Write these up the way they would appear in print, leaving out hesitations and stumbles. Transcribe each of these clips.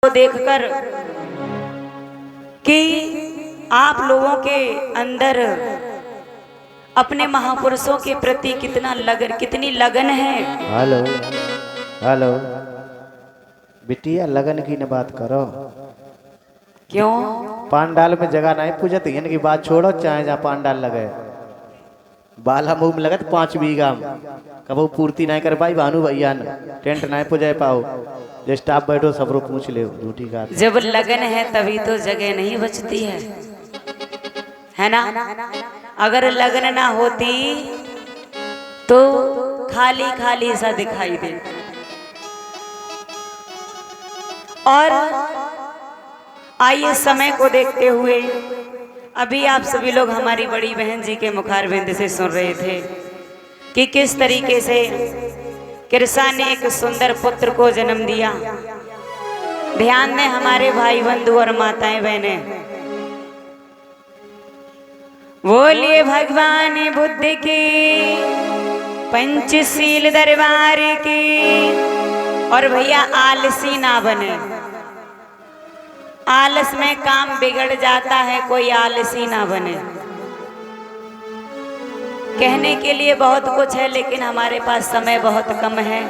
को देखकर कि आप लोगों के अंदर अपने महापुरुषों के प्रति कितनी लगन है। हेलो हेलो बिटिया, लगन की न बात करो। क्यों? पांडाल में जगह नहीं पूजत, इनकी बात छोड़ो। चाहे जहाँ पांडाल लगे, बाला मुंह में लगत 5 बीघा कबो पूर्ति नहीं कर पाई। भानु भैया टेंट नहीं पुजाए पाओ। जो स्टाफ बैठो सब रो पूछ ले झूठी बात। जब लगन है तभी तो जगह नहीं बचती है ना। अगर लगन ना होती तो खाली खाली सा दिखाई दे। और आइए समय को देखते हुए, अभी आप सभी लोग हमारी बड़ी बहन जी के मुखारबिंद से सुन रहे थे कि किस तरीके से कृष्णा ने एक सुंदर पुत्र को जन्म दिया। ध्यान दें हमारे भाई बंधु और माताएं बहनें, बोलिए भगवान बुद्ध की, पंचशील दरबार की। और भैया आलसी ना बने, आलस में काम बिगड़ जाता है, कोई आलसी ना बने। कहने के लिए बहुत कुछ है लेकिन हमारे पास समय बहुत कम है,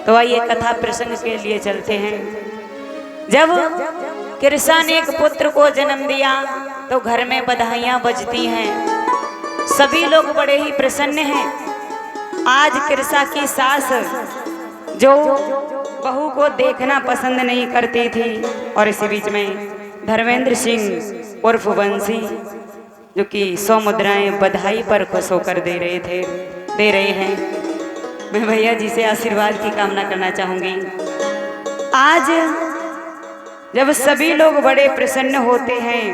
तो आइए कथा प्रसंग के लिए चलते हैं। जब कृष्णा ने एक पुत्र को जन्म दिया तो घर में बधाइयां बजती हैं, सभी लोग बड़े ही प्रसन्न हैं। आज कृष्णा की सास जो बहू को देखना पसंद नहीं करती थी, और इसी बीच में धर्मेंद्र सिंह उर्फ बंसी जो कि 100 मुद्राएं बधाई पर खुश होकर दे रहे हैं। मैं भैया जी से आशीर्वाद की कामना करना चाहूंगी। आज जब सभी लोग बड़े प्रसन्न होते हैं,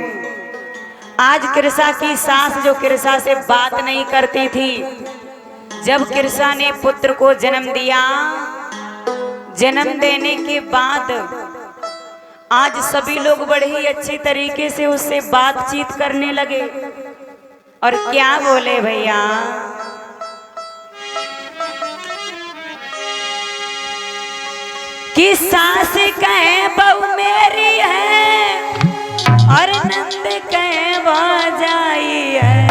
आज कृष्णा की सास जो कृष्णा से बात नहीं करती थी, जब कृष्णा ने पुत्र को जन्म दिया, जन्म देने के बाद आज सभी लोग बड़े ही अच्छी तरीके से उससे बातचीत करने लगे। और क्या बोले भैया, कि सास कहे बहू मेरी है और नंद कहे भौजाई है।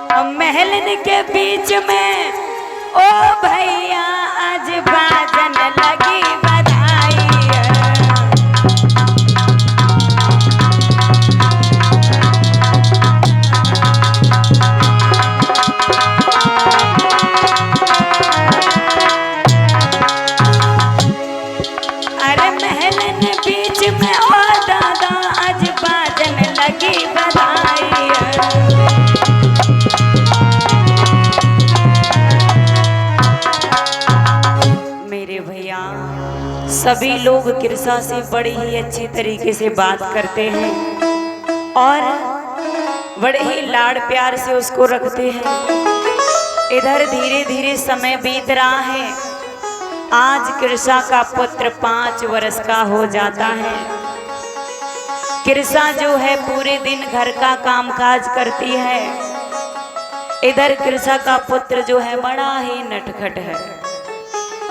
और महलन के बीच में ओ भैया आज बाजन लगी बधाई है। अरे महलन बीच में ओ दादा आज बाजन लगी बधाई है। सभी लोग कृष्णा से बड़ी ही अच्छी तरीके से बात करते हैं और बड़े ही लाड़ प्यार से उसको रखते हैं। इधर धीरे धीरे समय बीत रहा है। आज कृष्णा का पुत्र 5 वर्ष का हो जाता है। कृष्णा जो है पूरे दिन घर का कामकाज करती है। इधर कृष्णा का पुत्र जो है बड़ा ही नटखट है।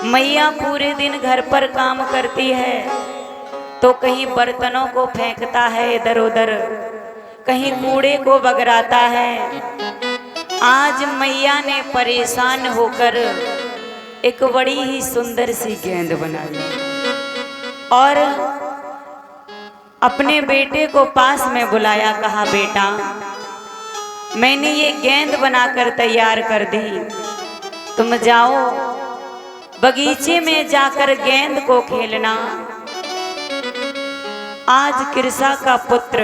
मैया पूरे दिन घर पर काम करती है, तो कहीं बर्तनों को फेंकता है इधर उधर, कहीं कूड़े को बगराता है। आज मैया ने परेशान होकर एक बड़ी ही सुंदर सी गेंद बनाई और अपने बेटे को पास में बुलाया। कहा, बेटा मैंने ये गेंद बनाकर तैयार कर दी, तुम जाओ बगीचे में जाकर गेंद को खेलना। आज कृष्णा का पुत्र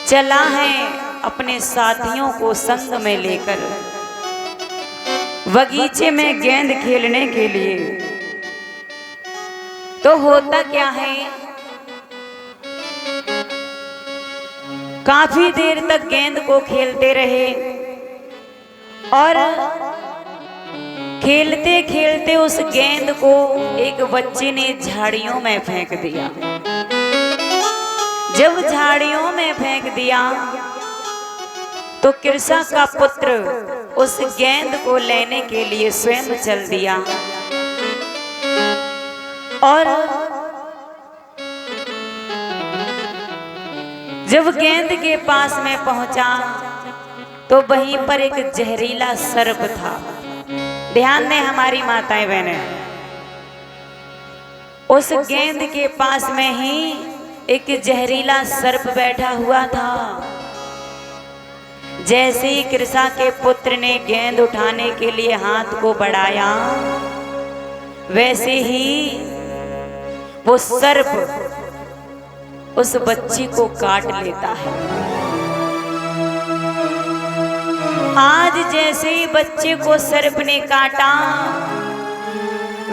चला है अपने साथियों को संग में लेकर बगीचे में गेंद खेलने के लिए। तो होता क्या है, काफी देर तक गेंद को खेलते रहे और खेलते खेलते उस गेंद को एक बच्चे ने झाड़ियों में फेंक दिया। जब झाड़ियों में फेंक दिया तो कृष्णा का पुत्र उस गेंद को लेने के लिए स्वयं चल दिया और जब गेंद के पास में पहुंचा तो वहीं पर एक जहरीला सर्प था। ध्यान दें हमारी माताएं बहनें, उस गेंद के पास में ही एक जहरीला सर्प बैठा हुआ था। जैसे ही कृषा के पुत्र ने गेंद उठाने के लिए हाथ को बढ़ाया, वैसे ही वो सर्प उस बच्ची को काट लेता है। आज जैसे ही बच्चे को सर्प ने काटा,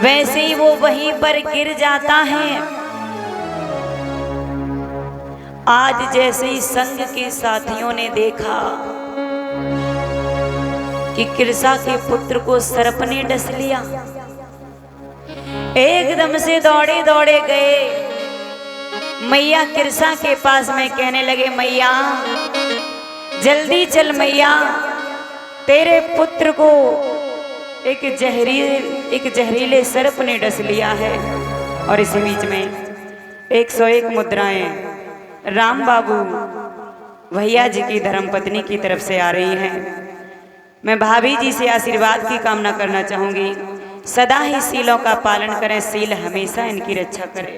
वैसे ही वो वहीं पर गिर जाता है। आज जैसे ही संघ के साथियों ने देखा कि कृषा के पुत्र को सर्प ने डस लिया, एकदम से दौड़े दौड़े गए मैया कृषा के पास में, कहने लगे मैया जल्दी चल मैया, तेरे पुत्र को एक जहरीले सर्प ने डस लिया है। और इसी बीच में 101 मुद्राएं राम बाबू भैया जी की धर्मपत्नी की तरफ से आ रही हैं। मैं भाभी जी से आशीर्वाद की कामना करना चाहूंगी, सदा ही सीलों का पालन करें, सील हमेशा इनकी रक्षा करें,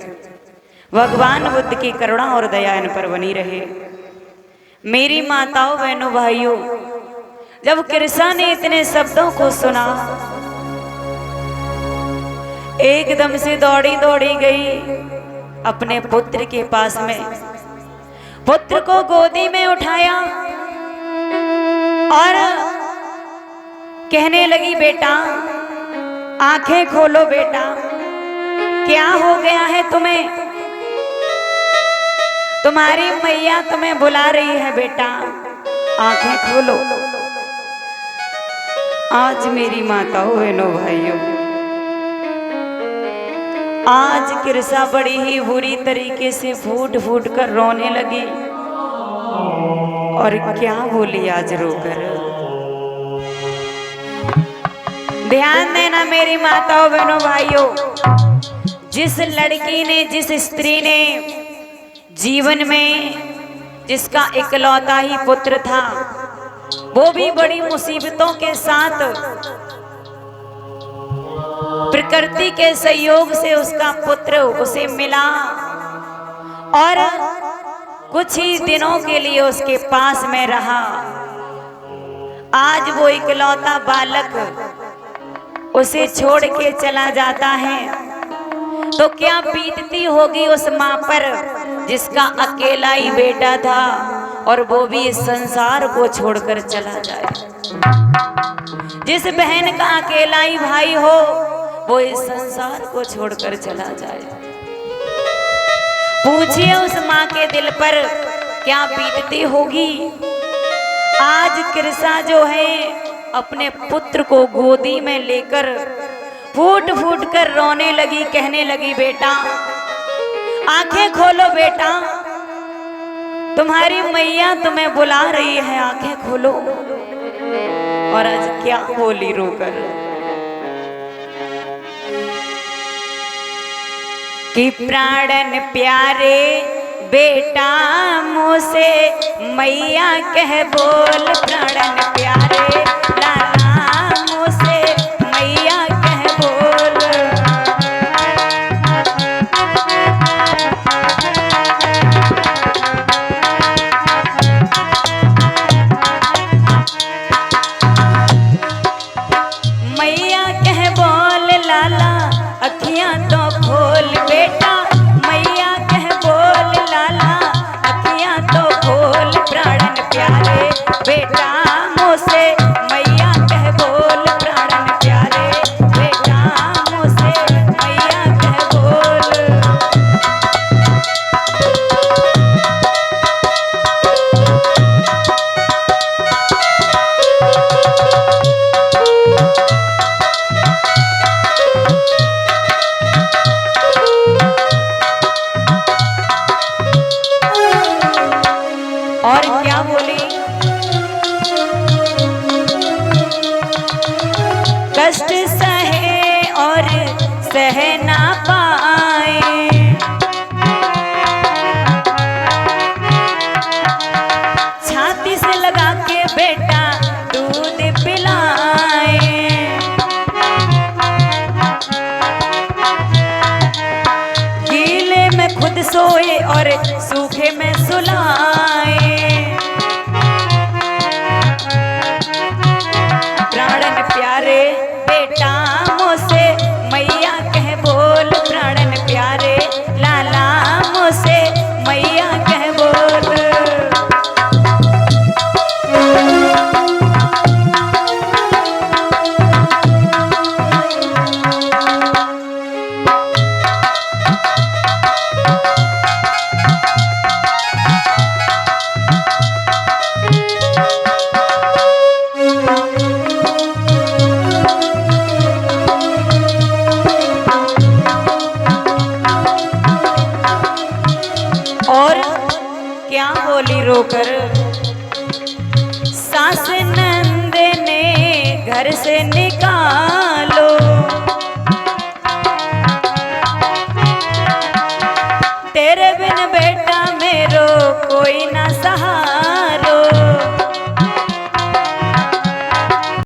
भगवान बुद्ध की करुणा और दया इन पर बनी रहे। मेरी माताओं बहनों भाइयों, जब कृष्णा ने इतने शब्दों को सुना, एकदम से दौड़ी दौड़ी गई अपने पुत्र के पास में, पुत्र को गोदी में उठाया और कहने लगी बेटा आंखें खोलो बेटा, क्या हो गया है तुम्हें, तुम्हारी मैया तुम्हें बुला रही है बेटा, आंखें खोलो। आज मेरी माताओं बहनों भाइयों, आज कृषा बड़ी ही बुरी तरीके से फूट फूट कर रोने लगी। और क्या बोली आज रोकर, ध्यान देना मेरी माताओं बहनों भाइयों, जिस लड़की ने, जिस स्त्री ने जीवन में जिसका इकलौता ही पुत्र था, वो भी बड़ी मुसीबतों के साथ प्रकृति के सहयोग से उसका पुत्र उसे मिला और कुछ ही दिनों के लिए उसके पास में रहा। आज वो इकलौता बालक उसे छोड़ के चला जाता है, तो क्या बीतती होगी उस माँ पर जिसका अकेला ही बेटा था और वो भी इस संसार को छोड़कर चला जाए। जिस बहन का अकेला ही भाई हो वो इस संसार को छोड़कर चला जाए। पूछिए उस माँ के दिल पर क्या बीतती होगी। आज कृषा जो है अपने पुत्र को गोदी में लेकर फूट फूट कर रोने लगी, कहने लगी बेटा आंखें खोलो बेटा, तुम्हारी मैया तुम्हें बुला रही है, आंखें खोलो। और आज क्या बोली रोकर कि प्राणन प्यारे बेटा मुँह से मैया कह बोल, प्राणन प्यारे लाला मुँह से मैया कह बोल। मैया कह बोल लाला अखियां तो खोल बेटा, मैया कह बोल लाला अखियां तो खोल, प्राणन प्यारे बेटा मुँह से मैया सोए और सूखे में सुलाए। प्राणन प्यारे बेटा मुझसे मैया कह बोल, प्राणन प्यारे लाला मुझसे मैया कह बोल। और क्या बोली रोकर, सास नंद ने घर से निकालो, तेरे बिन बेटा मेरो कोई ना